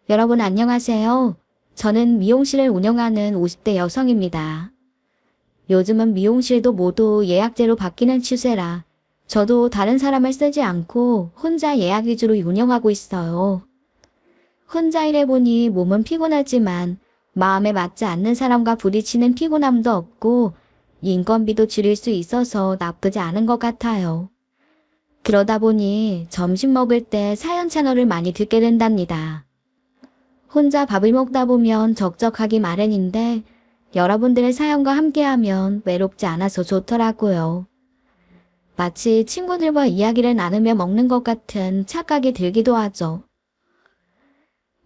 여러분 안녕하세요. 저는 미용실을 운영하는 50대 여성입니다. 요즘은 미용실도 모두 예약제로 바뀌는 추세라 저도 다른 사람을 쓰지 않고 혼자 예약 위주로 운영하고 있어요. 혼자 일해보니 몸은 피곤하지만 마음에 맞지 않는 사람과 부딪히는 피곤함도 없고 인건비도 줄일 수 있어서 나쁘지 않은 것 같아요. 그러다 보니 점심 먹을 때 사연 채널을 많이 듣게 된답니다. 혼자 밥을 먹다 보면 적적하기 마련인데 여러분들의 사연과 함께하면 외롭지 않아서 좋더라고요. 마치 친구들과 이야기를 나누며 먹는 것 같은 착각이 들기도 하죠.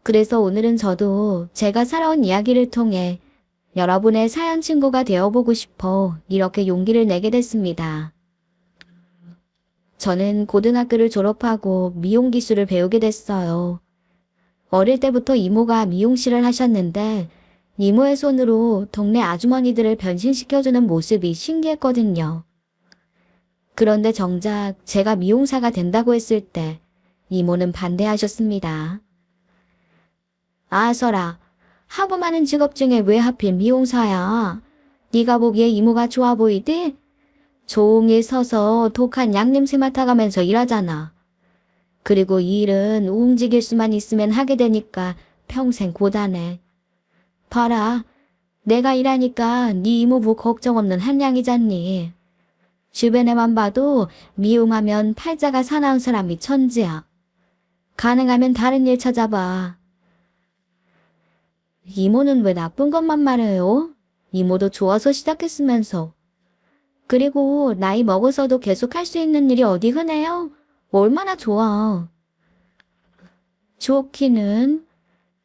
그래서 오늘은 저도 제가 살아온 이야기를 통해 여러분의 사연 친구가 되어보고 싶어 이렇게 용기를 내게 됐습니다. 저는 고등학교를 졸업하고 미용 기술을 배우게 됐어요. 어릴 때부터 이모가 미용실을 하셨는데 이모의 손으로 동네 아주머니들을 변신시켜주는 모습이 신기했거든요. 그런데 정작 제가 미용사가 된다고 했을 때 이모는 반대하셨습니다. 아, 설아, 하고 많은 직업 중에 왜 하필 미용사야? 네가 보기에 이모가 좋아 보이디? 종일 서서 독한 양냄새 맡아가면서 일하잖아. 그리고 이 일은 움직일 수만 있으면 하게 되니까 평생 고단해. 봐라, 내가 일하니까 네 이모부 걱정 없는 한량이잖니. 주변에만 봐도 미용하면 팔자가 사나운 사람이 천지야. 가능하면 다른 일 찾아봐. 이모는 왜 나쁜 것만 말해요? 이모도 좋아서 시작했으면서. 그리고 나이 먹어서도 계속 할 수 있는 일이 어디 흔해요? 얼마나 좋아. 좋기는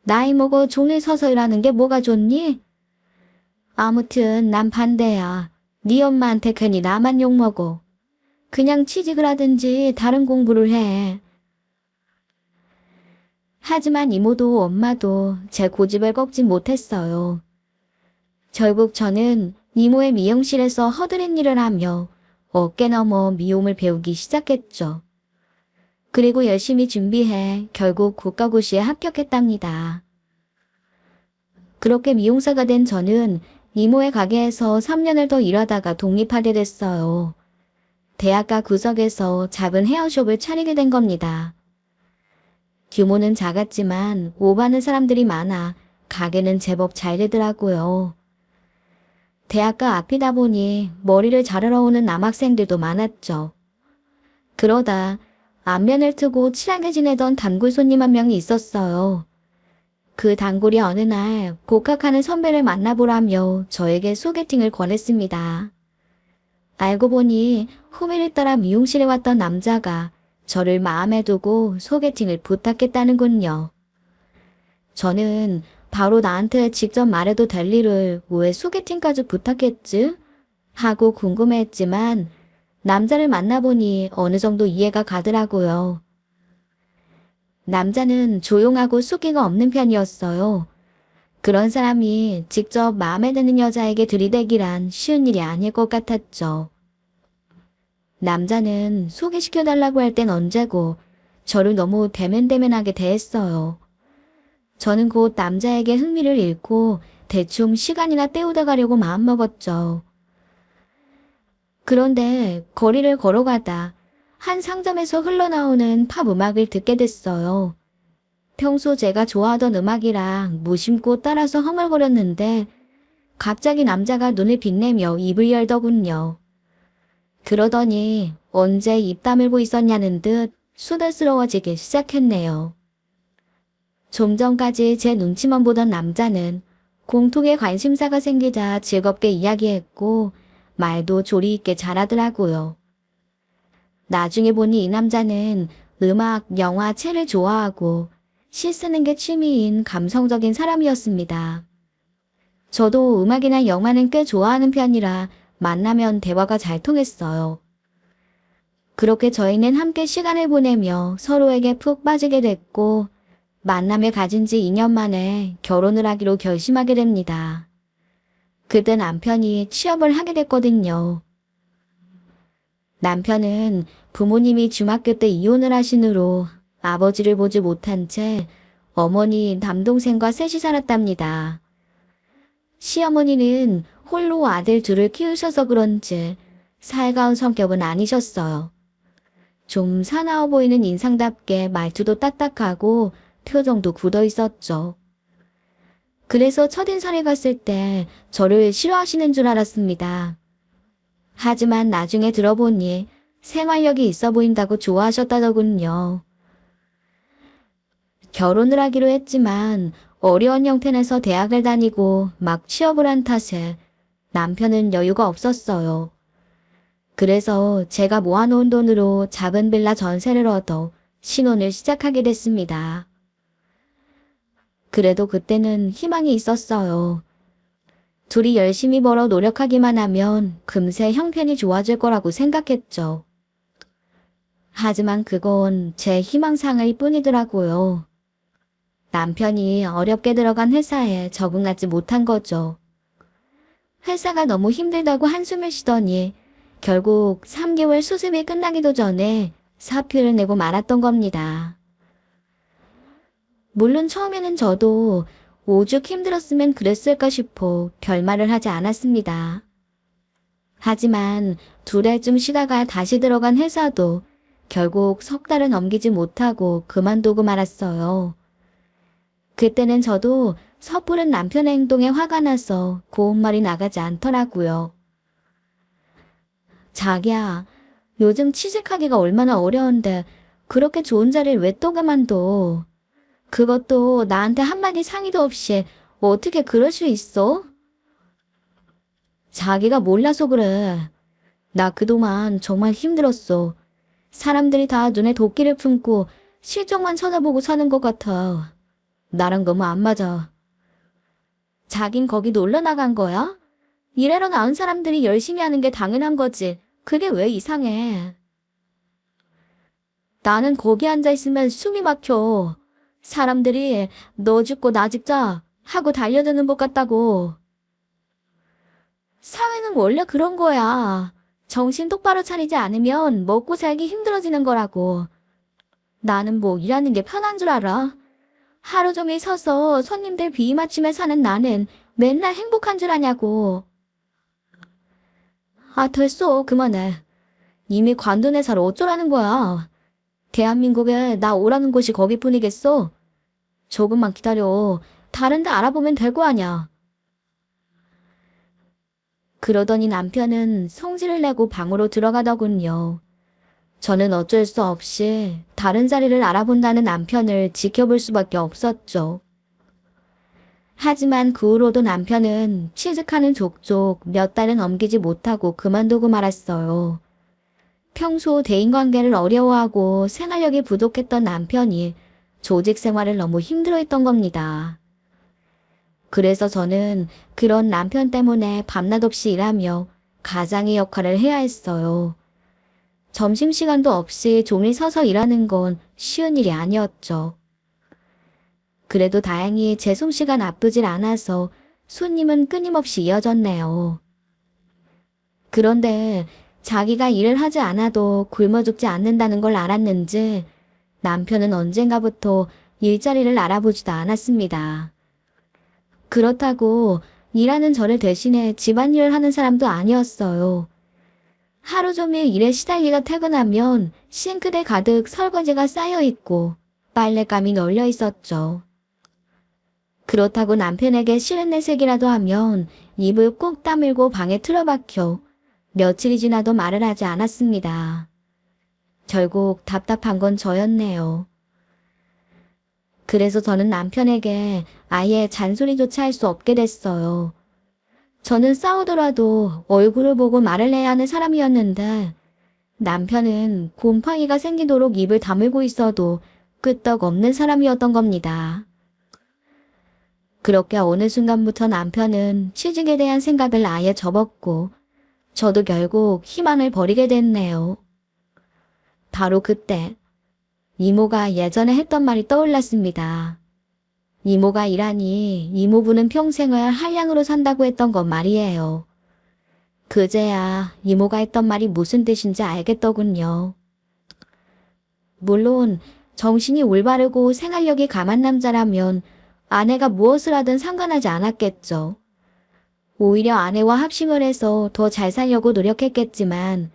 나이 먹어 종일 서서 일하는 게 뭐가 좋니? 아무튼 난 반대야. 네 엄마한테 괜히 나만 욕먹어. 그냥 취직을 하든지 다른 공부를 해. 하지만 이모도 엄마도 제 고집을 꺾지 못했어요. 결국 저는 이모의 미용실에서 허드렛 일을 하며 어깨 너머 미용을 배우기 시작했죠. 그리고 열심히 준비해 결국 국가고시에 합격했답니다. 그렇게 미용사가 된 저는 이모의 가게에서 3년을 더 일하다가 독립하게 됐어요. 대학가 구석에서 작은 헤어숍을 차리게 된 겁니다. 규모는 작았지만 오바는 사람들이 많아 가게는 제법 잘 되더라고요. 대학가 앞이다 보니 머리를 자르러 오는 남학생들도 많았죠. 그러다 안면을 트고 친하게 지내던 단골 손님 한 명이 있었어요. 그 단골이 어느 날 복학하는 선배를 만나보라며 저에게 소개팅을 권했습니다. 알고 보니 후배를 따라 미용실에 왔던 남자가 저를 마음에 두고 소개팅을 부탁했다는군요. 저는 바로 나한테 직접 말해도 될 일을 왜 소개팅까지 부탁했지? 하고 궁금해했지만 남자를 만나보니 어느 정도 이해가 가더라고요. 남자는 조용하고 숫기가 없는 편이었어요. 그런 사람이 직접 마음에 드는 여자에게 들이대기란 쉬운 일이 아닐 것 같았죠. 남자는 소개시켜달라고 할 땐 언제고 저를 너무 대면대면하게 대했어요. 저는 곧 남자에게 흥미를 잃고 대충 시간이나 때우다 가려고 마음먹었죠. 그런데 거리를 걸어가다 한 상점에서 흘러나오는 팝 음악을 듣게 됐어요. 평소 제가 좋아하던 음악이랑 무심코 따라서 흥얼거렸는데 갑자기 남자가 눈을 빛내며 입을 열더군요. 그러더니 언제 입 다물고 있었냐는 듯 수다스러워지기 시작했네요. 좀 전까지 제 눈치만 보던 남자는 공통의 관심사가 생기자 즐겁게 이야기했고 말도 조리 있게 잘하더라고요. 나중에 보니 이 남자는 음악, 영화, 책을 좋아하고 시 쓰는 게 취미인 감성적인 사람이었습니다. 저도 음악이나 영화는 꽤 좋아하는 편이라 만나면 대화가 잘 통했어요. 그렇게 저희는 함께 시간을 보내며 서로에게 푹 빠지게 됐고 만남을 가진 지 2년 만에 결혼을 하기로 결심하게 됩니다. 그때 남편이 취업을 하게 됐거든요. 남편은 부모님이 중학교 때 이혼을 하신 후로 아버지를 보지 못한 채 어머니, 남동생과 셋이 살았답니다. 시어머니는 홀로 아들 둘을 키우셔서 그런지 살가운 성격은 아니셨어요. 좀 사나워 보이는 인상답게 말투도 딱딱하고 표정도 굳어 있었죠. 그래서 첫인상에 갔을 때 저를 싫어하시는 줄 알았습니다. 하지만 나중에 들어보니 생활력이 있어 보인다고 좋아하셨다더군요. 결혼을 하기로 했지만 어려운 형편에서 대학을 다니고 막 취업을 한 탓에 남편은 여유가 없었어요. 그래서 제가 모아놓은 돈으로 작은 빌라 전세를 얻어 신혼을 시작하게 됐습니다. 그래도 그때는 희망이 있었어요. 둘이 열심히 벌어 노력하기만 하면 금세 형편이 좋아질 거라고 생각했죠. 하지만 그건 제 희망상일 뿐이더라고요. 남편이 어렵게 들어간 회사에 적응하지 못한 거죠. 회사가 너무 힘들다고 한숨을 쉬더니 결국 3개월 수습이 끝나기도 전에 사표를 내고 말았던 겁니다. 물론 처음에는 저도 오죽 힘들었으면 그랬을까 싶어 별말을 하지 않았습니다. 하지만 2달쯤 쉬다가 다시 들어간 회사도 결국 3달을 넘기지 못하고 그만두고 말았어요. 그때는 저도 섣부른 남편의 행동에 화가 나서 고운 말이 나가지 않더라고요. 자기야, 요즘 취직하기가 얼마나 어려운데 그렇게 좋은 자리를 왜 또 그만둬? 그것도 나한테 한마디 상의도 없이 어떻게 그럴 수 있어? 자기가 몰라서 그래. 나 그동안 정말 힘들었어. 사람들이 다 눈에 도끼를 품고 실적만 쳐다보고 사는 것 같아. 나랑 너무 안 맞아. 자긴 거기 놀러 나간 거야? 일하러 나온 사람들이 열심히 하는 게 당연한 거지. 그게 왜 이상해? 나는 거기 앉아있으면 숨이 막혀. 사람들이 너 죽고 나 죽자 하고 달려드는 것 같다고. 사회는 원래 그런 거야. 정신 똑바로 차리지 않으면 먹고 살기 힘들어지는 거라고. 나는 뭐 일하는 게 편한 줄 알아? 하루 종일 서서 손님들 비위 맞추며 사는 나는 맨날 행복한 줄 아냐고. 아, 됐어. 그만해. 이미 관둔 회사를 어쩌라는 거야. 대한민국에 나 오라는 곳이 거기뿐이겠어? 조금만 기다려. 다른 데 알아보면 될 거 아냐. 그러더니 남편은 성질을 내고 방으로 들어가더군요. 저는 어쩔 수 없이 다른 자리를 알아본다는 남편을 지켜볼 수밖에 없었죠. 하지만 그 후로도 남편은 취직하는 족족 몇 달은 넘기지 못하고 그만두고 말았어요. 평소 대인관계를 어려워하고 생활력이 부족했던 남편이 조직 생활을 너무 힘들어했던 겁니다. 그래서 저는 그런 남편 때문에 밤낮 없이 일하며 가장의 역할을 해야 했어요. 점심시간도 없이 종일 서서 일하는 건 쉬운 일이 아니었죠. 그래도 다행히 제 솜씨가 나쁘질 않아서 손님은 끊임없이 이어졌네요. 그런데 자기가 일을 하지 않아도 굶어 죽지 않는다는 걸 알았는지 남편은 언젠가부터 일자리를 알아보지도 않았습니다. 그렇다고 일하는 저를 대신해 집안일을 하는 사람도 아니었어요. 하루 종일 일에 시달리다 퇴근하면 싱크대 가득 설거지가 쌓여있고 빨랫감이 널려 있었죠. 그렇다고 남편에게 싫은 내색이라도 하면 입을 꼭 다물고 방에 틀어박혀 며칠이 지나도 말을 하지 않았습니다. 결국 답답한 건 저였네요. 그래서 저는 남편에게 아예 잔소리조차 할 수 없게 됐어요. 저는 싸우더라도 얼굴을 보고 말을 해야 하는 사람이었는데 남편은 곰팡이가 생기도록 입을 다물고 있어도 끄떡없는 사람이었던 겁니다. 그렇게 어느 순간부터 남편은 취직에 대한 생각을 아예 접었고 저도 결국 희망을 버리게 됐네요. 바로 그때 이모가 예전에 했던 말이 떠올랐습니다. 이모가 일하니 이모부는 평생을 한량으로 산다고 했던 건 말이에요. 그제야 이모가 했던 말이 무슨 뜻인지 알겠더군요. 물론 정신이 올바르고 생활력이 강한 남자라면 아내가 무엇을 하든 상관하지 않았겠죠. 오히려 아내와 합심을 해서 더 잘 살려고 노력했겠지만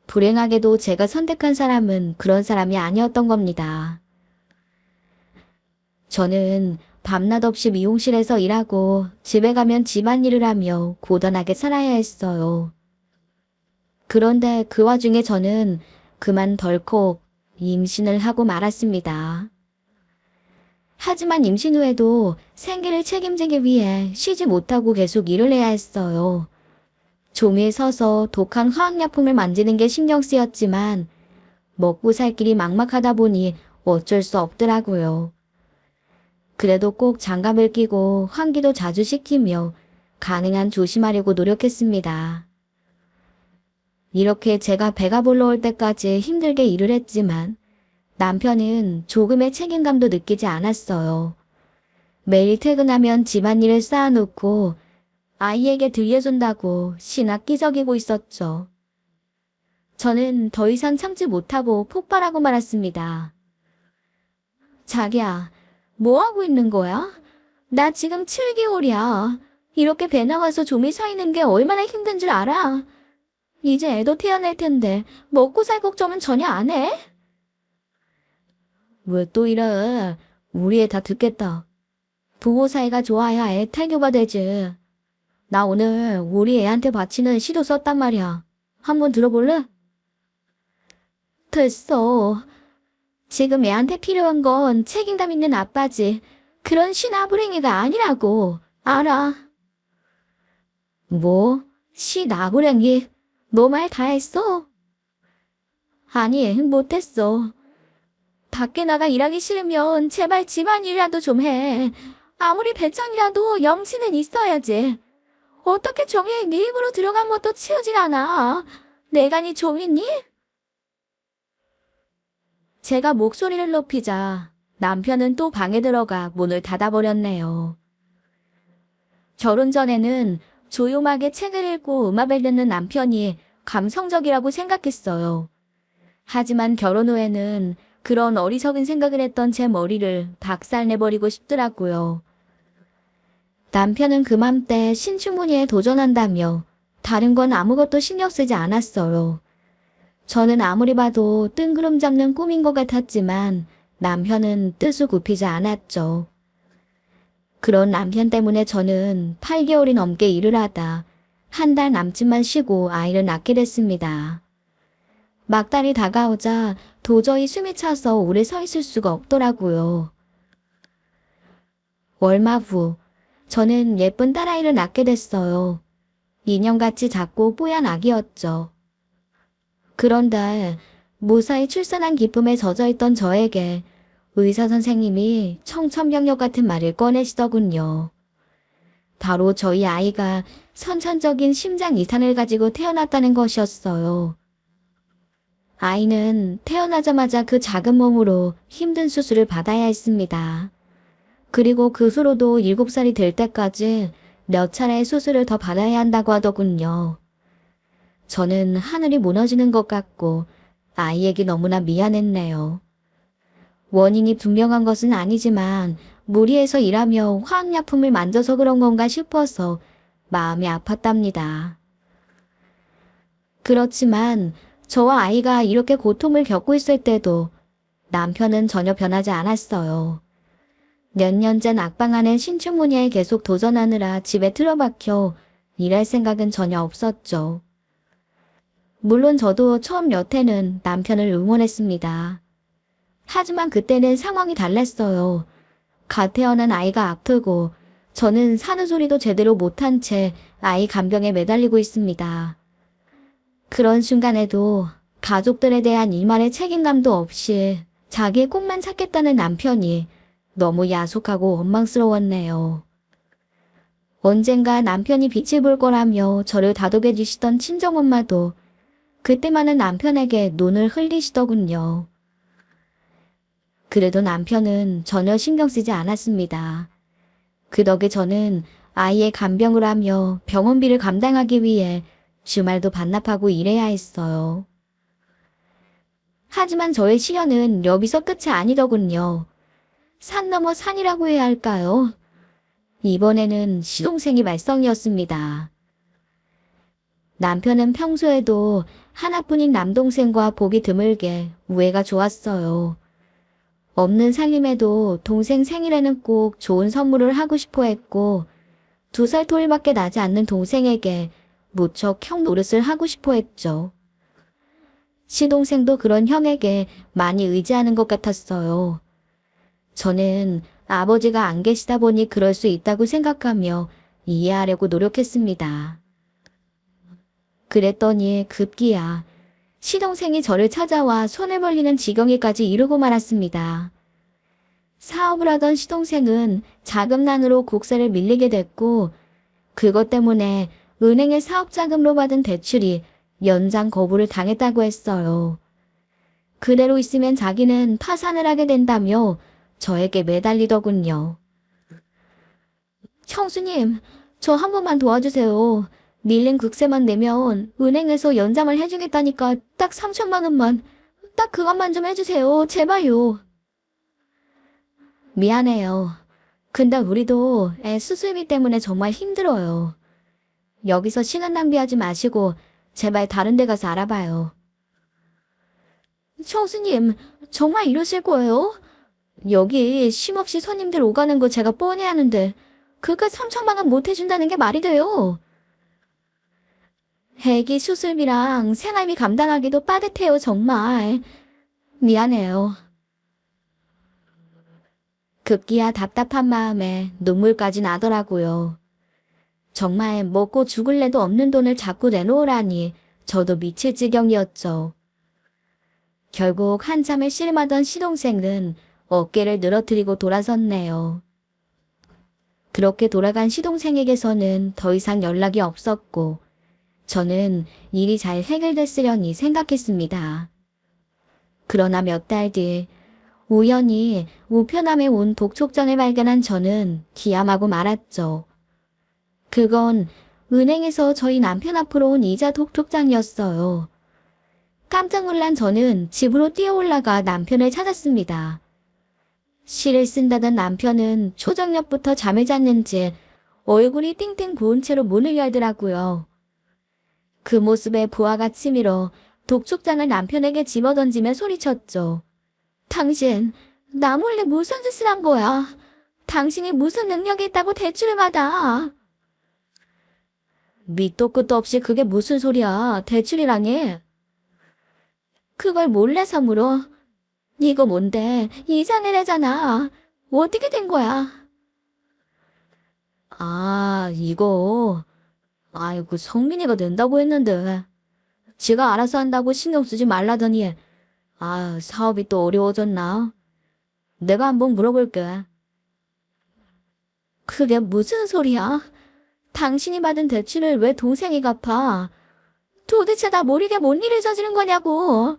불행하게도 제가 선택한 사람은 그런 사람이 아니었던 겁니다. 저는 밤낮 없이 미용실에서 일하고 집에 가면 집안일을 하며 고단하게 살아야 했어요. 그런데 그 와중에 저는 그만 덜컥 임신을 하고 말았습니다. 하지만 임신 후에도 생계를 책임지기 위해 쉬지 못하고 계속 일을 해야 했어요. 종이에 서서 독한 화학약품을 만지는 게 신경 쓰였지만 먹고 살 길이 막막하다 보니 어쩔 수 없더라고요. 그래도 꼭 장갑을 끼고 환기도 자주 시키며 가능한 조심하려고 노력했습니다. 이렇게 제가 배가 불러올 때까지 힘들게 일을 했지만 남편은 조금의 책임감도 느끼지 않았어요. 매일 퇴근하면 집안일을 쌓아놓고 아이에게 들려준다고 신나 끼적이고 있었죠. 저는 더 이상 참지 못하고 폭발하고 말았습니다. 자기야, 뭐 하고 있는 거야? 나 지금 7개월이야. 이렇게 배 나와서 좀이 사이는 게 얼마나 힘든 줄 알아? 이제 애도 태어날 텐데 먹고 살 걱정은 전혀 안 해? 왜 또 이래? 우리 애 다 듣겠다. 부모 사이가 좋아야 애 태교가 되지. 나 오늘 우리 애한테 바치는 시도 썼단 말이야. 한번 들어볼래? 됐어. 지금 애한테 필요한 건 책임감 있는 아빠지. 그런 시나불행이가 아니라고. 알아. 뭐? 시나불행이? 너 말 다 했어? 아니, 못했어. 밖에 나가 일하기 싫으면 제발 집안일이라도 좀 해. 아무리 배짱이라도 염치는 있어야지. 어떻게 종이에 네 입으로 들어간 것도 치우질 않아. 내가 네 종이니? 제가 목소리를 높이자 남편은 또 방에 들어가 문을 닫아버렸네요. 결혼 전에는 조용하게 책을 읽고 음악을 듣는 남편이 감성적이라고 생각했어요. 하지만 결혼 후에는 그런 어리석은 생각을 했던 제 머리를 박살내버리고 싶더라고요. 남편은 그맘때 신춘문예에 도전한다며 다른 건 아무것도 신경 쓰지 않았어요. 저는 아무리 봐도 뜬구름 잡는 꿈인 것 같았지만 남편은 뜻을 굽히지 않았죠. 그런 남편 때문에 저는 8개월이 넘게 일을 하다 한 달 남짓만 쉬고 아이를 낳게 됐습니다. 막달이 다가오자 도저히 숨이 차서 오래 서 있을 수가 없더라고요. 얼마 후 저는 예쁜 딸아이를 낳게 됐어요. 인형같이 작고 뽀얀 아기였죠. 그런데 무사히 출산한 기쁨에 젖어있던 저에게 의사 선생님이 청천벽력 같은 말을 꺼내시더군요. 바로 저희 아이가 선천적인 심장 이산을 가지고 태어났다는 것이었어요. 아이는 태어나자마자 그 작은 몸으로 힘든 수술을 받아야 했습니다. 그리고 그 후로도 7살이 될 때까지 몇 차례의 수술을 더 받아야 한다고 하더군요. 저는 하늘이 무너지는 것 같고 아이에게 너무나 미안했네요. 원인이 분명한 것은 아니지만 무리해서 일하며 화학약품을 만져서 그런 건가 싶어서 마음이 아팠답니다. 그렇지만 저와 아이가 이렇게 고통을 겪고 있을 때도 남편은 전혀 변하지 않았어요. 몇 년째 낙방하는 신춘문예에 계속 도전하느라 집에 틀어박혀 일할 생각은 전혀 없었죠. 물론 저도 처음 몇 해는 남편을 응원했습니다. 하지만 그때는 상황이 달랐어요. 갓 태어난 아이가 아프고 저는 사는 소리도 제대로 못한 채 아이 간병에 매달리고 있습니다. 그런 순간에도 가족들에 대한 일말의 책임감도 없이 자기의 꿈만 찾겠다는 남편이 너무 야속하고 원망스러웠네요. 언젠가 남편이 빛을 볼 거라며 저를 다독여 주시던 친정엄마도 그때만은 남편에게 눈을 흘리시더군요. 그래도 남편은 전혀 신경 쓰지 않았습니다. 그 덕에 저는 아이의 간병을 하며 병원비를 감당하기 위해 주말도 반납하고 일해야 했어요. 하지만 저의 시련은 여기서 끝이 아니더군요. 산 넘어 산이라고 해야 할까요? 이번에는 시동생이 말썽이었습니다. 남편은 평소에도 하나뿐인 남동생과 보기 드물게 우애가 좋았어요. 없는 살림에도 동생 생일에는 꼭 좋은 선물을 하고 싶어 했고 2살 터울밖에 나지 않는 동생에게 무척 형 노릇을 하고 싶어 했죠. 시동생도 그런 형에게 많이 의지하는 것 같았어요. 저는 아버지가 안 계시다 보니 그럴 수 있다고 생각하며 이해하려고 노력했습니다. 그랬더니 급기야 시동생이 저를 찾아와 손을 벌리는 지경에까지 이르고 말았습니다. 사업을 하던 시동생은 자금난으로 국세를 밀리게 됐고 그것 때문에 은행의 사업자금으로 받은 대출이 연장 거부를 당했다고 했어요. 그대로 있으면 자기는 파산을 하게 된다며 저에게 매달리더군요. 형수님, 저 한 번만 도와주세요. 밀린 국세만 내면 은행에서 연장을 해주겠다니까 딱 3천만 원만, 딱 그것만 좀 해주세요. 제발요. 미안해요. 근데 우리도 애 수술비 때문에 정말 힘들어요. 여기서 시간 낭비하지 마시고 제발 다른 데 가서 알아봐요. 형수님, 정말 이러실 거예요? 여기 쉼없이 손님들 오가는 거 제가 뻔히 아는데 그거 3천만 원 못 해준다는 게 말이 돼요? 애기 수술비랑 생활비 감당하기도 빠듯해요, 정말. 미안해요. 급기야 답답한 마음에 눈물까지 나더라고요. 정말 먹고 죽을래도 없는 돈을 자꾸 내놓으라니 저도 미칠 지경이었죠. 결국 한참을 씨름하던 시동생은 어깨를 늘어뜨리고 돌아섰네요. 그렇게 돌아간 시동생에게서는 더 이상 연락이 없었고 저는 일이 잘 해결됐으려니 생각했습니다. 그러나 몇 달 뒤 우연히 우편함에 온 독촉장을 발견한 저는 기함하고 말았죠. 그건 은행에서 저희 남편 앞으로 온 이자 독촉장이었어요. 깜짝 놀란 저는 집으로 뛰어 올라가 남편을 찾았습니다. 시를 쓴다던 남편은 초저녁부터 잠을 잤는지 얼굴이 띵띵 부은 채로 문을 열더라고요. 그 모습에 부하가 치밀어 독촉장을 남편에게 집어던지며 소리쳤죠. 당신, 나 몰래 무슨 짓을 한 거야? 당신이 무슨 능력이 있다고 대출을 받아? 밑도 끝도 없이 그게 무슨 소리야? 대출이라니? 그걸 몰래서 물어. 이거 뭔데? 이자 내래잖아. 어떻게 된 거야? 아, 이거. 아이고, 성민이가 낸다고 했는데. 지가 알아서 한다고 신경 쓰지 말라더니. 아, 사업이 또 어려워졌나? 내가 한번 물어볼게. 그게 무슨 소리야? 당신이 받은 대출을 왜 동생이 갚아? 도대체 나 모르게 뭔 일을 저지른 거냐고.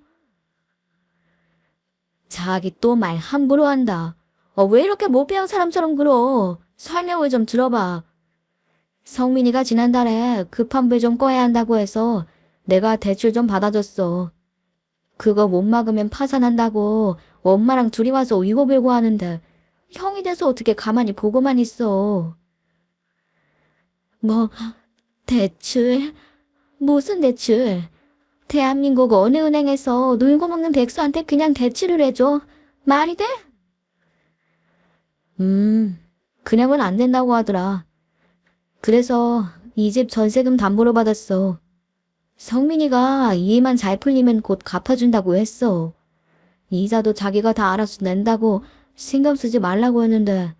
자기 또 말 함부로 한다. 왜 이렇게 못 배운 사람처럼 굴어? 설명을 좀 들어봐. 성민이가 지난달에 급한 불 좀 꺼야 한다고 해서 내가 대출 좀 받아줬어. 그거 못 막으면 파산한다고 엄마랑 둘이 와서 위고불고 하는데 형이 돼서 어떻게 가만히 보고만 있어. 뭐, 대출? 무슨 대출? 대한민국 어느 은행에서 놀고 먹는 백수한테 그냥 대출을 해줘? 말이 돼? 그냥은 안 된다고 하더라. 그래서 이 집 전세금 담보로 받았어. 성민이가 이 일만 잘 풀리면 곧 갚아준다고 했어. 이자도 자기가 다 알아서 낸다고 신경 쓰지 말라고 했는데.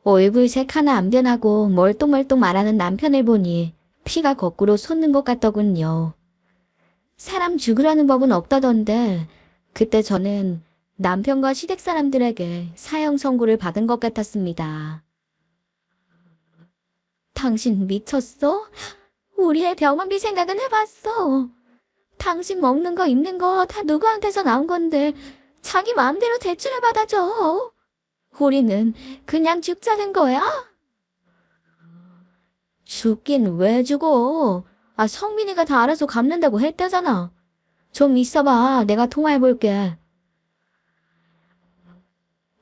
얼굴색 하나 안 변하고 멀뚱멀뚱 말하는 남편을 보니 피가 거꾸로 솟는 것 같더군요. 사람 죽으라는 법은 없다던데 그때 저는 남편과 시댁 사람들에게 사형 선고를 받은 것 같았습니다. 당신 미쳤어? 우리 애 병원비 생각은 해봤어. 당신 먹는 거 입는 거 다 누구한테서 나온 건데 자기 마음대로 대출을 받아줘. 우리는 그냥 죽자는 거야? 죽긴 왜 죽어? 아, 성민이가 다 알아서 갚는다고 했다잖아. 좀 있어봐. 내가 통화해볼게.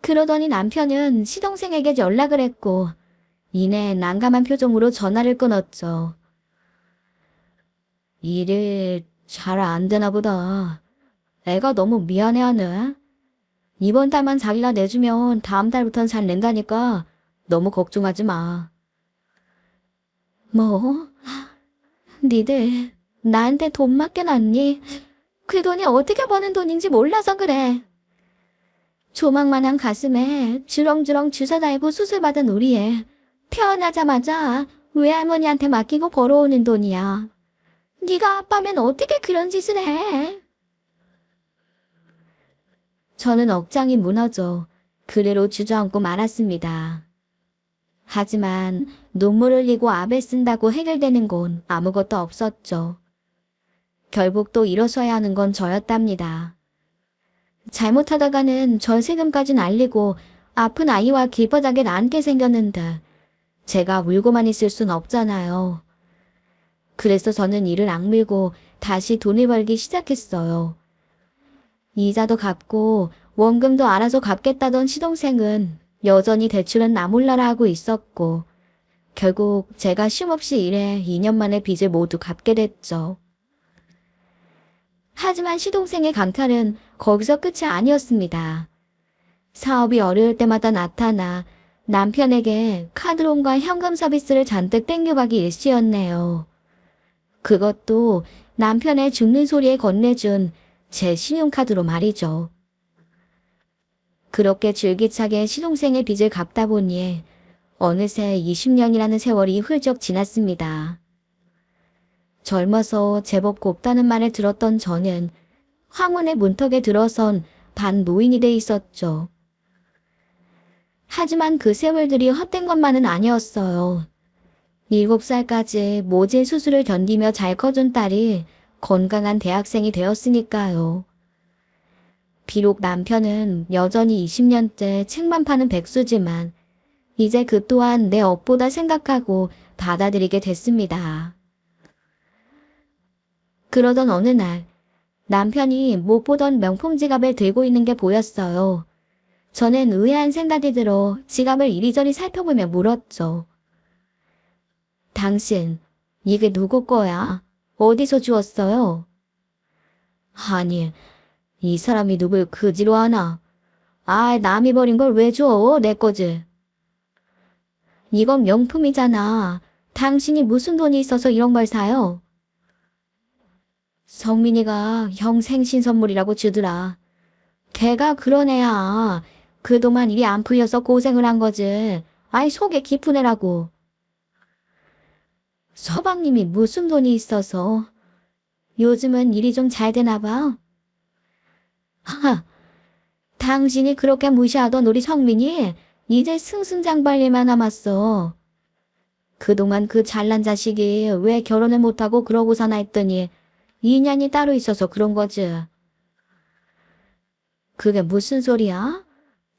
그러더니 남편은 시동생에게 연락을 했고 이내 난감한 표정으로 전화를 끊었죠. 일이 잘 안 되나 보다. 애가 너무 미안해하네. 이번 달만 자기가 내주면 다음 달부턴 잘 낸다니까 너무 걱정하지 마. 뭐? 니들 나한테 돈 맡겨놨니? 그 돈이 어떻게 버는 돈인지 몰라서 그래. 조망만한 가슴에 주렁주렁 주사 달고 수술받은 우리 애. 태어나자마자 외할머니한테 맡기고 벌어오는 돈이야. 네가 아빠면 어떻게 그런 짓을 해? 저는 억장이 무너져 그대로 주저앉고 말았습니다. 하지만 눈물 흘리고 압을 쓴다고 해결되는 건 아무것도 없었죠. 결국 또 일어서야 하는 건 저였답니다. 잘못하다가는 전세금까지 날리고 아픈 아이와 길바닥에 앉게 생겼는데 제가 울고만 있을 순 없잖아요. 그래서 저는 이를 악물고 다시 돈을 벌기 시작했어요. 이자도 갚고 원금도 알아서 갚겠다던 시동생은 여전히 대출은 나 몰라라 하고 있었고 결국 제가 쉼없이 일해 2년 만에 빚을 모두 갚게 됐죠. 하지만 시동생의 강탈은 거기서 끝이 아니었습니다. 사업이 어려울 때마다 나타나 남편에게 카드론과 현금 서비스를 잔뜩 땡겨가기 일쑤였네요. 그것도 남편의 죽는 소리에 건네준 제 신용카드로 말이죠. 그렇게 줄기차게 시동생의 빚을 갚다 보니 어느새 20년이라는 세월이 훌쩍 지났습니다. 젊어서 제법 곱다는 말을 들었던 저는 황혼의 문턱에 들어선 반노인이 돼 있었죠. 하지만 그 세월들이 헛된 것만은 아니었어요. 7살까지 모질 수술을 견디며 잘 커준 딸이 건강한 대학생이 되었으니까요. 비록 남편은 여전히 20년째 책만 파는 백수지만 이제 그 또한 내 업보다 생각하고 받아들이게 됐습니다. 그러던 어느 날 남편이 못 보던 명품 지갑을 들고 있는 게 보였어요. 저는 의아한 생각이 들어 지갑을 이리저리 살펴보며 물었죠. 당신, 이게 누구 거야? 어디서 주웠어요? 아니, 이 사람이 누굴 그지로 하나? 아, 남이 버린 걸 왜 줘? 내 거지. 이건 명품이잖아. 당신이 무슨 돈이 있어서 이런 걸 사요? 성민이가 형 생신 선물이라고 주더라. 걔가 그런 애야. 그동안 일이 안 풀려서 고생을 한 거지. 아이 속에 깊은 애라고. 서방님이 무슨 돈이 있어서. 요즘은 일이 좀 잘 되나 봐. 하, 당신이 그렇게 무시하던 우리 성민이 이제 승승장발일만 남았어. 그동안 그 잘난 자식이 왜 결혼을 못하고 그러고 사나 했더니 인연이 따로 있어서 그런 거지. 그게 무슨 소리야?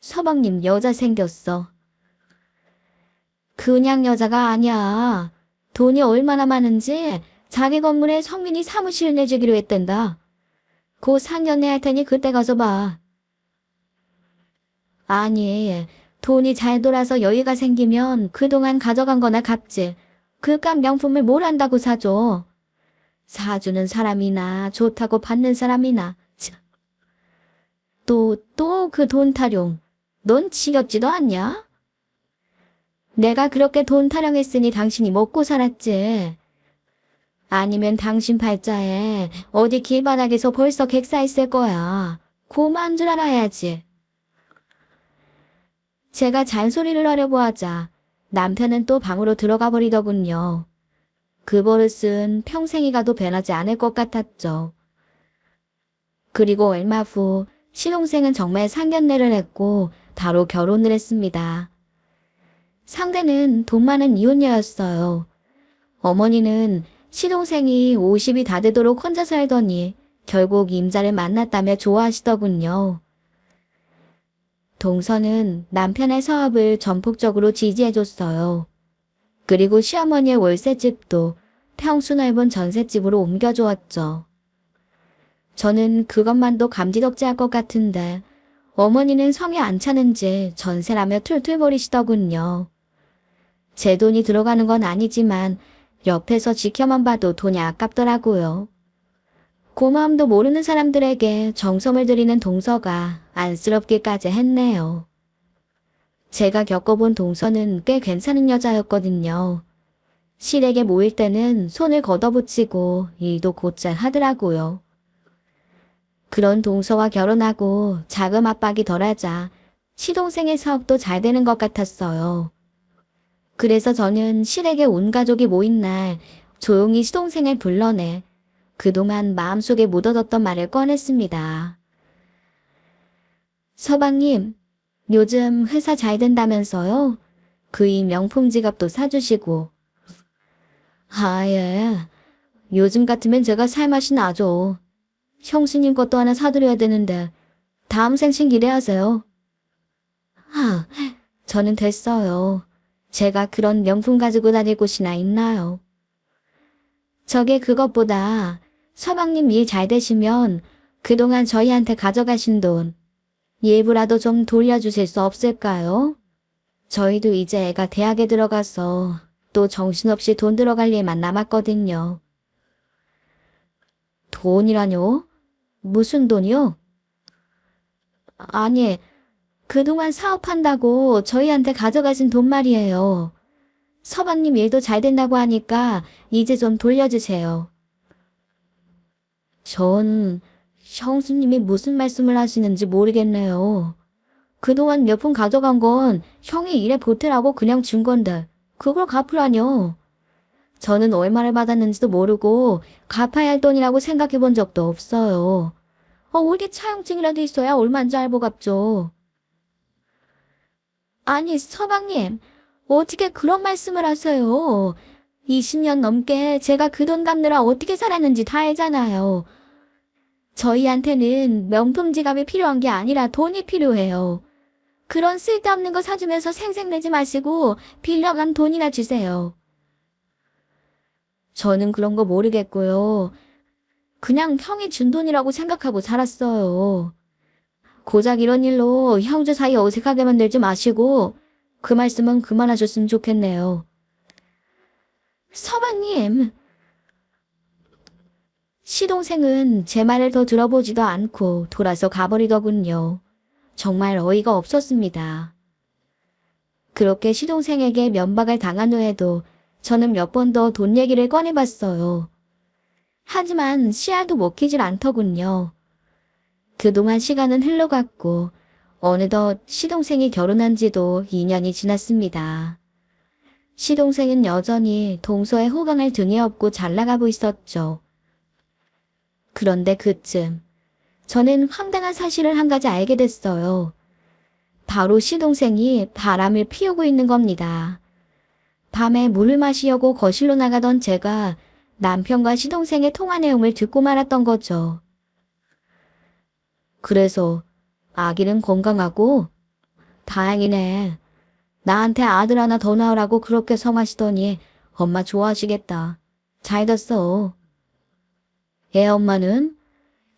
서방님 여자 생겼어. 그냥 여자가 아니야. 돈이 얼마나 많은지 자기 건물에 성민이 사무실 내주기로 했댄다. 곧 상견례 할 테니 그때 가서 봐. 아니, 돈이 잘 돌아서 여유가 생기면 그동안 가져간 거나 갚지. 그깟 명품을 뭘 한다고 사줘. 사주는 사람이나 좋다고 받는 사람이나. 또 그 돈 타령. 넌 지겹지도 않냐? 내가 그렇게 돈 타령했으니 당신이 먹고 살았지. 아니면 당신 팔자에 어디 길바닥에서 벌써 객사했을 거야. 고마운 줄 알아야지. 제가 잔소리를 하려고 하자 남편은 또 방으로 들어가 버리더군요. 그 버릇은 평생이 가도 변하지 않을 것 같았죠. 그리고 얼마 후 시동생은 정말 상견례를 했고 바로 결혼을 했습니다. 상대는 돈 많은 이혼녀였어요. 어머니는 시동생이 50이 다 되도록 혼자 살더니 결국 임자를 만났다며 좋아하시더군요. 동서는 남편의 사업을 전폭적으로 지지해줬어요. 그리고 시어머니의 월세집도 평수 넓은 전셋집으로 옮겨주었죠. 저는 그것만도 감지덕지할 것 같은데 어머니는 성에 안 차는지 전세라며 툴툴거리시더군요. 제 돈이 들어가는 건 아니지만 옆에서 지켜만 봐도 돈이 아깝더라고요. 고마움도 모르는 사람들에게 정성을 들이는 동서가 안쓰럽기까지 했네요. 제가 겪어본 동서는 꽤 괜찮은 여자였거든요. 실에게 모일 때는 손을 걷어붙이고 일도 곧잘 하더라고요. 그런 동서와 결혼하고 자금 압박이 덜하자 시동생의 사업도 잘 되는 것 같았어요. 그래서 저는 실에게 온 가족이 모인 날 조용히 시동생을 불러내 그동안 마음속에 묻어뒀던 말을 꺼냈습니다. 서방님, 요즘 회사 잘 된다면서요? 그 이 명품 지갑도 사주시고. 아, 예. 요즘 같으면 제가 살맛이 나죠. 형수님 것도 하나 사드려야 되는데 다음 생신 기대하세요. 아, 저는 됐어요. 제가 그런 명품 가지고 다닐 곳이나 있나요? 저게 그것보다 서방님 일 잘 되시면 그동안 저희한테 가져가신 돈 일부라도 좀 돌려주실 수 없을까요? 저희도 이제 애가 대학에 들어가서 또 정신없이 돈 들어갈 일만 남았거든요. 돈이라뇨? 무슨 돈이요? 아니, 그동안 사업한다고 저희한테 가져가신 돈 말이에요. 서방님 일도 잘 된다고 하니까 이제 좀 돌려주세요. 전 형수님이 무슨 말씀을 하시는지 모르겠네요. 그동안 몇 푼 가져간 건 형이 일에 보태라고 그냥 준 건데 그걸 갚으라뇨. 저는 얼마를 받았는지도 모르고 갚아야 할 돈이라고 생각해 본 적도 없어요. 어디 차용증이라도 있어야 얼마인지 알고 갚죠. 아니 서방님 어떻게 그런 말씀을 하세요. 20년 넘게 제가 그 돈 갚느라 어떻게 살았는지 다 알잖아요. 저희한테는 명품 지갑이 필요한 게 아니라 돈이 필요해요. 그런 쓸데없는 거 사주면서 생색내지 마시고 빌려간 돈이나 주세요. 저는 그런 거 모르겠고요. 그냥 형이 준 돈이라고 생각하고 살았어요. 고작 이런 일로 형제 사이 어색하게 만들지 마시고 그 말씀은 그만하셨으면 좋겠네요. 서방님, 시동생은 제 말을 더 들어보지도 않고 돌아서 가버리더군요. 정말 어이가 없었습니다. 그렇게 시동생에게 면박을 당한 후에도 저는 몇 번 더 돈 얘기를 꺼내봤어요. 하지만 씨알도 먹히질 않더군요. 그동안 시간은 흘러갔고 어느덧 시동생이 결혼한 지도 2년이 지났습니다. 시동생은 여전히 동서의 호강을 등에 업고 잘 나가고 있었죠. 그런데 그쯤 저는 황당한 사실을 한 가지 알게 됐어요. 바로 시동생이 바람을 피우고 있는 겁니다. 밤에 물을 마시려고 거실로 나가던 제가 남편과 시동생의 통화 내용을 듣고 말았던 거죠. 그래서 아기는 건강하고 다행이네. 나한테 아들 하나 더 낳으라고 그렇게 성하시더니 엄마 좋아하시겠다. 잘 됐어. 애 엄마는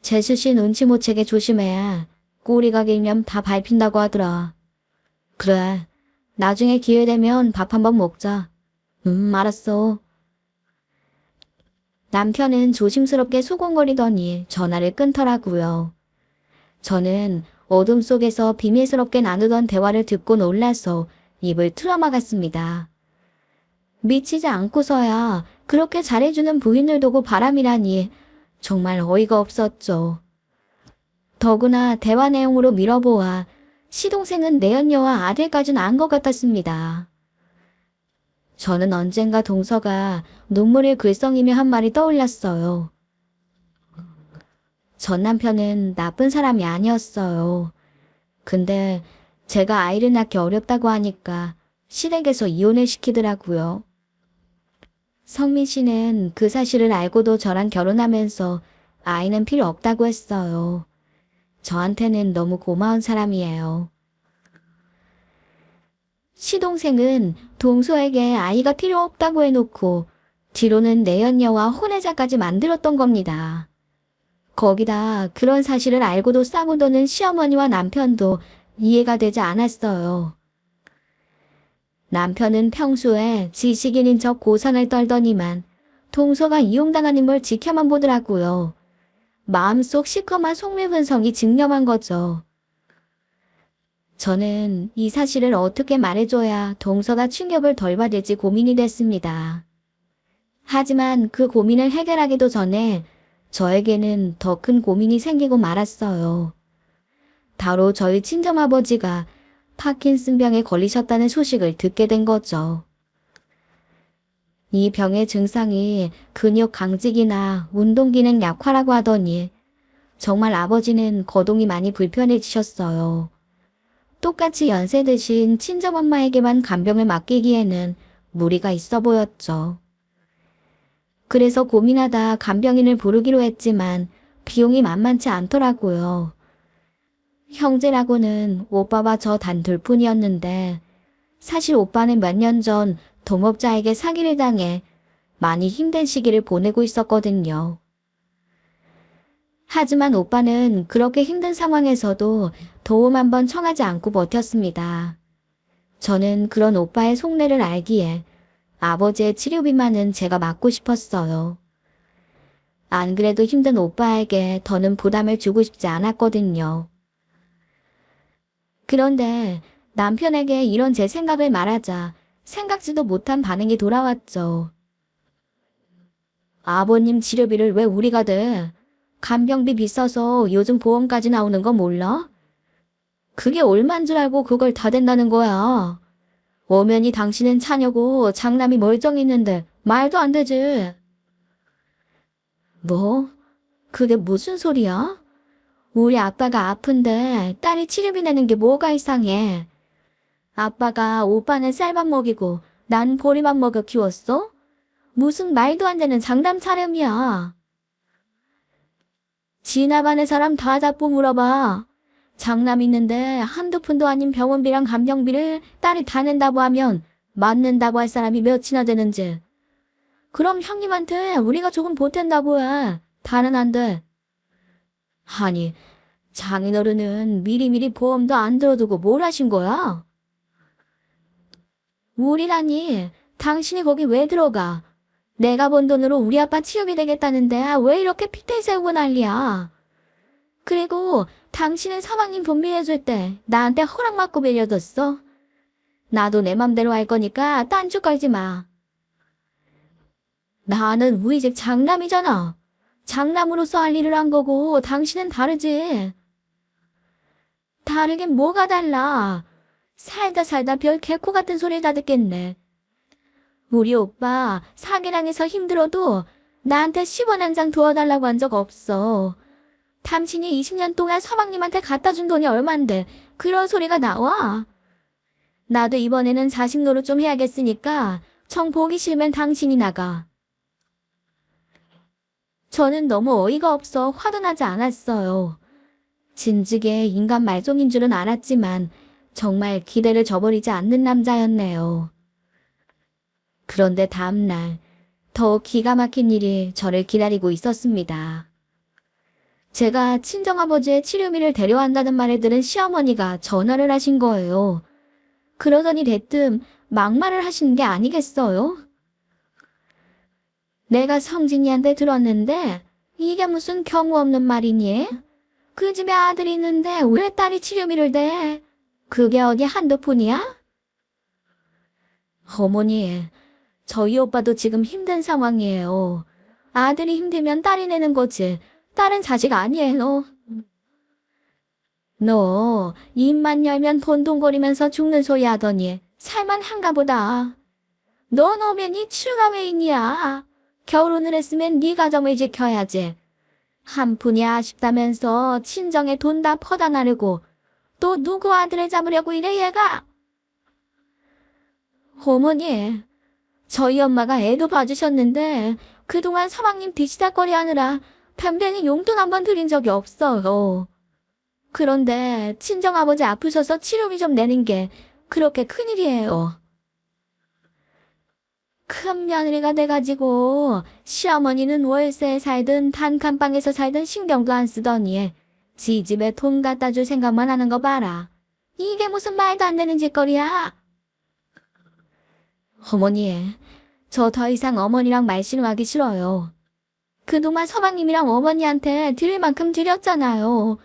재수 씨 눈치 못 채게 조심해. 꼬리가 길면 다 밟힌다고 하더라. 그래. 나중에 기회 되면 밥 한번 먹자. 알았어. 남편은 조심스럽게 수곤거리더니 전화를 끊더라고요. 저는 어둠 속에서 비밀스럽게 나누던 대화를 듣고 놀라서 입을 틀어막았습니다. 미치지 않고서야 그렇게 잘해주는 부인을 두고 바람이라니 정말 어이가 없었죠. 더구나 대화 내용으로 밀어보아 시동생은 내연녀와 아들까지는 안 것 같았습니다. 저는 언젠가 동서가 눈물을 글썽이며 한 말이 떠올랐어요. 전 남편은 나쁜 사람이 아니었어요. 근데 제가 아이를 낳기 어렵다고 하니까 시댁에서 이혼을 시키더라고요. 성민 씨는 그 사실을 알고도 저랑 결혼하면서 아이는 필요 없다고 했어요. 저한테는 너무 고마운 사람이에요. 시동생은 동서에게 아이가 필요 없다고 해놓고 뒤로는 내연녀와 혼외자까지 만들었던 겁니다. 거기다 그런 사실을 알고도 싸우더는 시어머니와 남편도 이해가 되지 않았어요. 남편은 평소에 지식인인 척 고산을 떨더니만 동서가 이용당하는 걸 지켜만 보더라고요. 마음속 시커먼 속물분성이 증명한 거죠. 저는 이 사실을 어떻게 말해줘야 동서가 충격을 덜 받을지 고민이 됐습니다. 하지만 그 고민을 해결하기도 전에 저에게는 더 큰 고민이 생기고 말았어요. 바로 저희 친정아버지가 파킨슨병에 걸리셨다는 소식을 듣게 된 거죠. 이 병의 증상이 근육 강직이나 운동기능 약화라고 하더니 정말 아버지는 거동이 많이 불편해지셨어요. 똑같이 연세 드신 친정엄마에게만 간병을 맡기기에는 무리가 있어 보였죠. 그래서 고민하다 간병인을 부르기로 했지만 비용이 만만치 않더라고요. 형제라고는 오빠와 저 단 둘뿐이었는데 사실 오빠는 몇 년 전 동업자에게 사기를 당해 많이 힘든 시기를 보내고 있었거든요. 하지만 오빠는 그렇게 힘든 상황에서도 도움 한번 청하지 않고 버텼습니다. 저는 그런 오빠의 속내를 알기에 아버지의 치료비만은 제가 맡고 싶었어요. 안 그래도 힘든 오빠에게 더는 부담을 주고 싶지 않았거든요. 그런데 남편에게 이런 제 생각을 말하자 생각지도 못한 반응이 돌아왔죠. 아버님 치료비를 왜 우리가 대? 간병비 비싸서 요즘 보험까지 나오는 거 몰라? 그게 얼만 줄 알고 그걸 다 댄다는 거야. 엄연히 당신은 차녀고 장남이 멀쩡했는데 말도 안 되지. 뭐? 그게 무슨 소리야? 우리 아빠가 아픈데 딸이 치료비 내는 게 뭐가 이상해. 아빠가 오빠는 쌀밥 먹이고 난 보리밥 먹여 키웠어? 무슨 말도 안 되는 장남 차림이야. 지나가는 사람 다 잡고 물어봐. 장남 있는데 한두 푼도 아닌 병원비랑 간병비를 딸이 다 낸다고 하면 맞는다고 할 사람이 몇이나 되는지. 그럼 형님한테 우리가 조금 보탠다고 해. 다는 안 돼. 아니, 장인어른은 미리미리 보험도 안 들어두고 뭘 하신 거야? 우리라니, 당신이 거기 왜 들어가? 내가 번 돈으로 우리 아빠 치료비 되겠다는데 왜 이렇게 피태 세우고 난리야? 그리고 당신은 사방님 돈 빌려줄 때 나한테 허락 받고 빌려줬어? 나도 내 맘대로 할 거니까 딴주 걸지 마. 나는 우리 집 장남이잖아. 장남으로서 할 일을 한 거고 당신은 다르지. 다르긴 뭐가 달라. 살다 살다 별 개코 같은 소리를 다 듣겠네. 우리 오빠 사기당해서 힘들어도 나한테 10원 한 장 도와달라고 한 적 없어. 당신이 20년 동안 서방님한테 갖다 준 돈이 얼만데 그런 소리가 나와? 나도 이번에는 자식 노릇 좀 해야겠으니까 정 보기 싫으면 당신이 나가. 저는 너무 어이가 없어 화도 나지 않았어요. 진즉에 인간 말종인 줄은 알았지만 정말 기대를 저버리지 않는 남자였네요. 그런데 다음날 더 기가 막힌 일이 저를 기다리고 있었습니다. 제가 친정아버지의 치료비를 데려간다는 말을 들은 시어머니가 전화를 하신 거예요. 그러더니 대뜸 막말을 하시는 게 아니겠어요? 내가 성진이한테 들었는데 이게 무슨 경우 없는 말이니? 그 집에 아들이 있는데 왜 딸이 치료비를 대? 그게 어디 한두 푼이야? 어머니, 저희 오빠도 지금 힘든 상황이에요. 아들이 힘들면 딸이 내는 거지. 딸은 자식 아니에요. 너 입만 열면 돈돈거리면서 죽는 소리 하더니 살만한가 보다. 넌 어머니 출가 외인이야. 결혼을 했으면 네 가정을 지켜야지. 한 푼이 아쉽다면서 친정에 돈 다 퍼다 나르고 또 누구 아들을 잡으려고 이래 얘가? 어머니, 저희 엄마가 애도 봐주셨는데 그동안 사방님 뒤치다거리 하느라 뱀뱅이 용돈 한 번 드린 적이 없어요. 그런데 친정아버지 아프셔서 치료비 좀 내는 게 그렇게 큰일이에요. 큰 며느리가 돼가지고 시어머니는 월세에 살든 단칸방에서 살든 신경도 안 쓰더니 지 집에 돈 갖다 줄 생각만 하는 거 봐라. 이게 무슨 말도 안 되는 짓거리야. 어머니, 저 더 이상 어머니랑 말씨름하기 싫어요. 그동안 서방님이랑 어머니한테 드릴 만큼 드렸잖아요.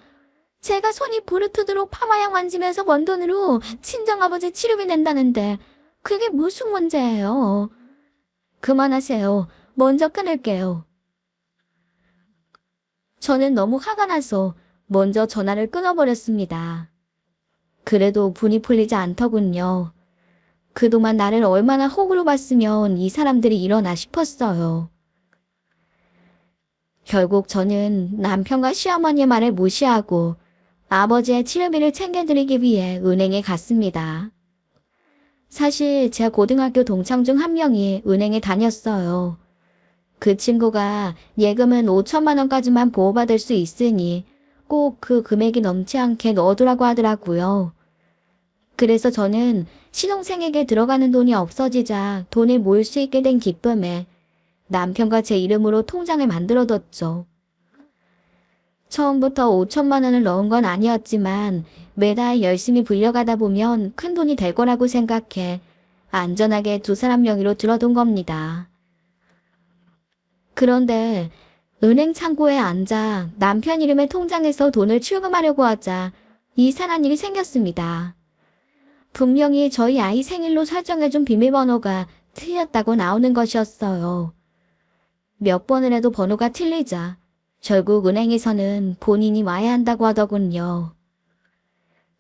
제가 손이 부르트도록 파마약 만지면서 번 돈으로 친정아버지 치료비 낸다는데 그게 무슨 문제예요. 그만하세요. 먼저 끊을게요. 저는 너무 화가 나서 먼저 전화를 끊어버렸습니다. 그래도 분이 풀리지 않더군요. 그동안 나를 얼마나 호구로 봤으면 이 사람들이 이러나 싶었어요. 결국 저는 남편과 시어머니의 말을 무시하고 아버지의 치료비를 챙겨드리기 위해 은행에 갔습니다. 사실 제 고등학교 동창 중 한 명이 은행에 다녔어요. 그 친구가 예금은 5천만 원까지만 보호받을 수 있으니 꼭 그 금액이 넘지 않게 넣어두라고 하더라고요. 그래서 저는 신혼생에게 들어가는 돈이 없어지자 돈을 모을 수 있게 된 기쁨에 남편과 제 이름으로 통장을 만들어뒀죠. 처음부터 5천만 원을 넣은 건 아니었지만 매달 열심히 불려가다 보면 큰 돈이 될 거라고 생각해 안전하게 두 사람 명의로 들어둔 겁니다. 그런데 은행 창고에 앉아 남편 이름의 통장에서 돈을 출금하려고 하자 이상한 일이 생겼습니다. 분명히 저희 아이 생일로 설정해준 비밀번호가 틀렸다고 나오는 것이었어요. 몇 번을 해도 번호가 틀리자 결국 은행에서는 본인이 와야 한다고 하더군요.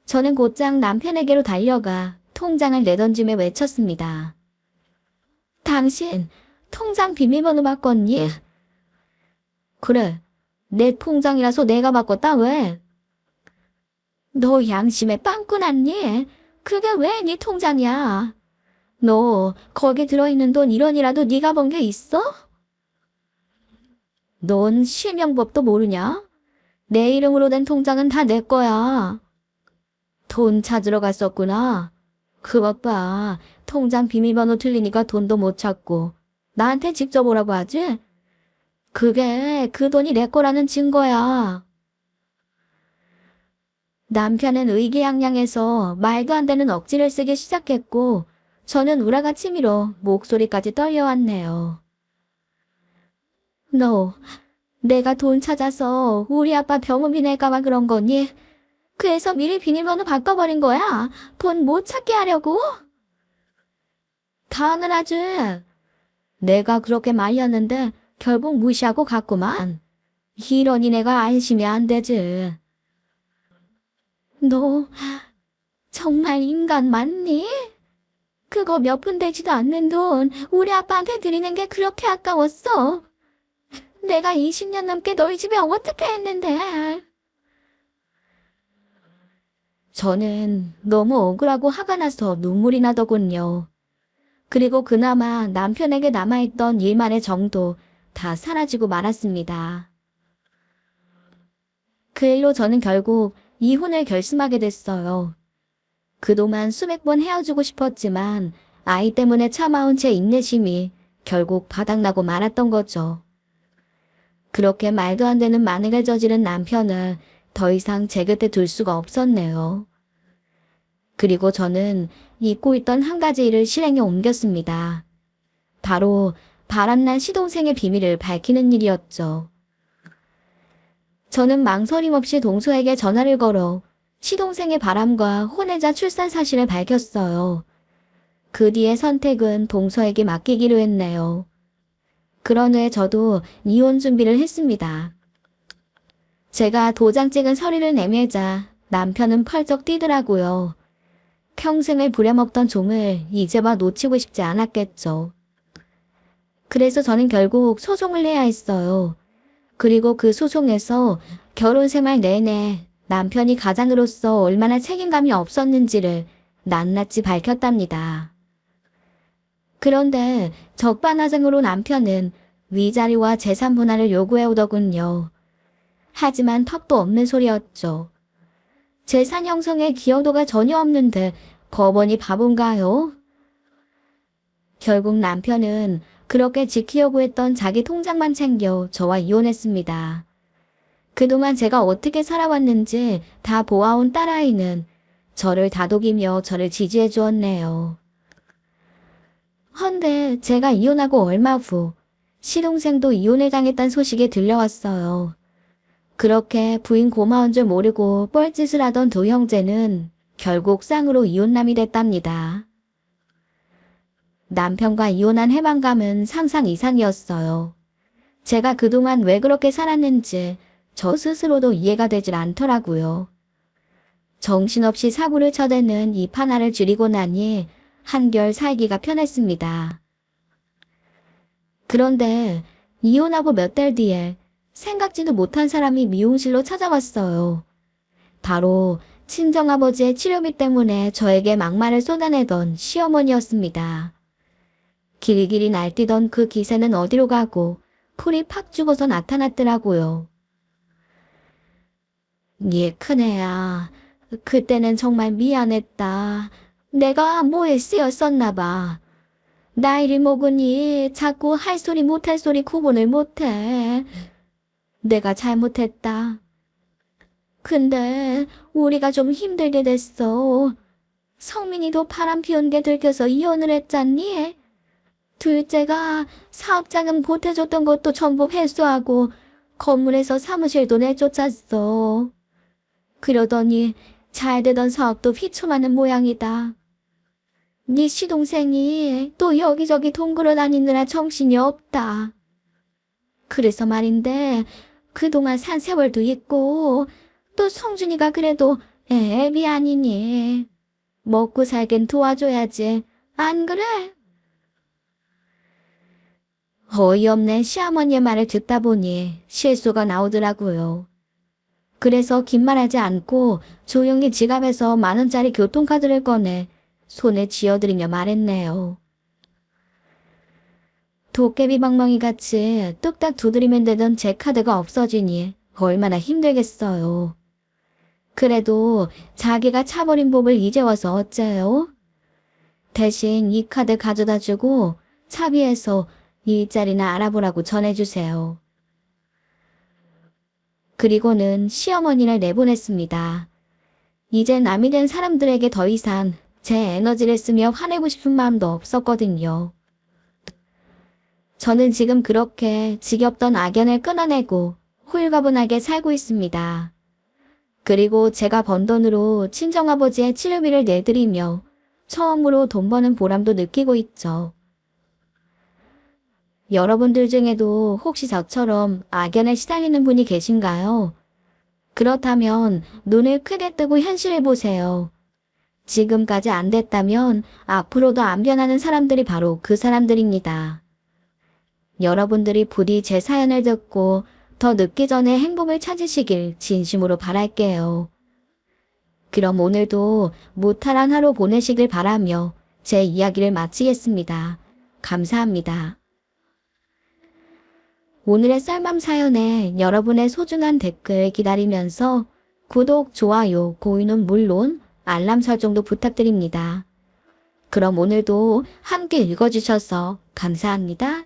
저는 곧장 남편에게로 달려가 통장을 내던지며 외쳤습니다. 당신 통장 비밀번호 바꿨니? 그래, 내 통장이라서 내가 바꿨다 왜? 너 양심에 빵꾸 났니? 그게 왜 네 통장이야? 너 거기 들어있는 돈 1원이라도 네가 번 게 있어? 넌 실명법도 모르냐? 내 이름으로 된 통장은 다 내 거야. 돈 찾으러 갔었구나. 그것 봐. 통장 비밀번호 틀리니까 돈도 못 찾고 나한테 직접 오라고 하지? 그게 그 돈이 내 거라는 증거야. 남편은 의기양양해서 말도 안 되는 억지를 쓰기 시작했고 저는 우라가 치밀어 목소리까지 떨려왔네요. 너, 내가 돈 찾아서 우리 아빠 병원비 낼까봐 그런 거니? 그래서 미리 비밀번호 바꿔버린 거야? 돈 못 찾게 하려고? 당연하지. 내가 그렇게 말렸는데 결국 무시하고 갔구만. 이러니 내가 안심이 안 되지. 너 정말 인간 맞니? 그거 몇 푼 되지도 않는 돈 우리 아빠한테 드리는 게 그렇게 아까웠어. 내가 20년 넘게 너희 집에 어떻게 했는데. 저는 너무 억울하고 화가 나서 눈물이 나더군요. 그리고 그나마 남편에게 남아있던 일만의 정도 다 사라지고 말았습니다. 그 일로 저는 결국 이혼을 결심하게 됐어요. 그동안 수백 번 헤어지고 싶었지만 아이 때문에 참아온 제 인내심이 결국 바닥나고 말았던 거죠. 그렇게 말도 안 되는 만행을 저지른 남편을 더 이상 제 곁에 둘 수가 없었네요. 그리고 저는 잊고 있던 한 가지 일을 실행에 옮겼습니다. 바로 바람난 시동생의 비밀을 밝히는 일이었죠. 저는 망설임 없이 동서에게 전화를 걸어 시동생의 바람과 혼외자 출산 사실을 밝혔어요. 그 뒤의 선택은 동서에게 맡기기로 했네요. 그런 후에 저도 이혼 준비를 했습니다. 제가 도장 찍은 서류를 내밀자 남편은 펄쩍 뛰더라고요. 평생을 부려먹던 종을 이제와 놓치고 싶지 않았겠죠. 그래서 저는 결국 소송을 해야 했어요. 그리고 그 소송에서 결혼 생활 내내 남편이 가장으로서 얼마나 책임감이 없었는지를 낱낱이 밝혔답니다. 그런데 적반하장으로 남편은 위자료와 재산 분할을 요구해 오더군요. 하지만 턱도 없는 소리였죠. 재산 형성에 기여도가 전혀 없는데 법원이 바본가요? 결국 남편은 그렇게 지키려고 했던 자기 통장만 챙겨 저와 이혼했습니다. 그동안 제가 어떻게 살아왔는지 다 보아온 딸아이는 저를 다독이며 저를 지지해 주었네요. 헌데 제가 이혼하고 얼마 후 시동생도 이혼을 당했다는 소식이 들려왔어요. 그렇게 부인 고마운 줄 모르고 뻘짓을 하던 두 형제는 결국 쌍으로 이혼남이 됐답니다. 남편과 이혼한 해방감은 상상 이상이었어요. 제가 그동안 왜 그렇게 살았는지 저 스스로도 이해가 되질 않더라고요. 정신없이 사고를 쳐대는 이 하나를 줄이고 나니 한결 살기가 편했습니다. 그런데 이혼하고 몇 달 뒤에 생각지도 못한 사람이 미용실로 찾아왔어요. 바로 친정아버지의 치료비 때문에 저에게 막말을 쏟아내던 시어머니였습니다. 길길이 날뛰던 그 기세는 어디로 가고 풀이 팍 죽어서 나타났더라고요. 예, 큰애야. 그때는 정말 미안했다. 내가 뭐에 쓰였었나 봐. 나이를 먹으니 자꾸 할 소리 못할 소리 구분을 못해. 내가 잘못했다. 근데 우리가 좀 힘들게 됐어. 성민이도 바람 피운 게 들켜서 이혼을 했잖니? 둘째가 사업자금 보태줬던 것도 전부 회수하고 건물에서 사무실도 내쫓았어. 그러더니 잘 되던 사업도 휘청하는 모양이다. 네 시동생이 또 여기저기 동굴어 다니느라 정신이 없다. 그래서 말인데 그동안 산 세월도 있고 또 성준이가 그래도 애비 아니니. 먹고 살긴 도와줘야지. 안 그래? 어이없는 시어머니의 말을 듣다 보니 실수가 나오더라고요. 그래서 긴 말하지 않고 조용히 지갑에서 10,000원짜리 교통카드를 꺼내 손에 쥐어들이며 말했네요. 도깨비 방망이 같이 뚝딱 두드리면 되던 제 카드가 없어지니 얼마나 힘들겠어요. 그래도 자기가 차버린 법을 이제 와서 어째요? 대신 이 카드 가져다 주고 차비에서 일자리나 알아보라고 전해주세요. 그리고는 시어머니를 내보냈습니다. 이제 남이 된 사람들에게 더 이상 제 에너지를 쓰며 화내고 싶은 마음도 없었거든요. 저는 지금 그렇게 지겹던 악연을 끊어내고 홀가분하게 살고 있습니다. 그리고 제가 번 돈으로 친정아버지의 치료비를 내드리며 처음으로 돈 버는 보람도 느끼고 있죠. 여러분들 중에도 혹시 저처럼 악연에 시달리는 분이 계신가요? 그렇다면 눈을 크게 뜨고 현실을 보세요. 지금까지 안 됐다면 앞으로도 안 변하는 사람들이 바로 그 사람들입니다. 여러분들이 부디 제 사연을 듣고 더 늦기 전에 행복을 찾으시길 진심으로 바랄게요. 그럼 오늘도 무탈한 하루 보내시길 바라며 제 이야기를 마치겠습니다. 감사합니다. 오늘의 쌀밤 사연에 여러분의 소중한 댓글 기다리면서 구독, 좋아요, 고유는 물론 알람 설정도 부탁드립니다. 그럼 오늘도 함께 읽어주셔서 감사합니다.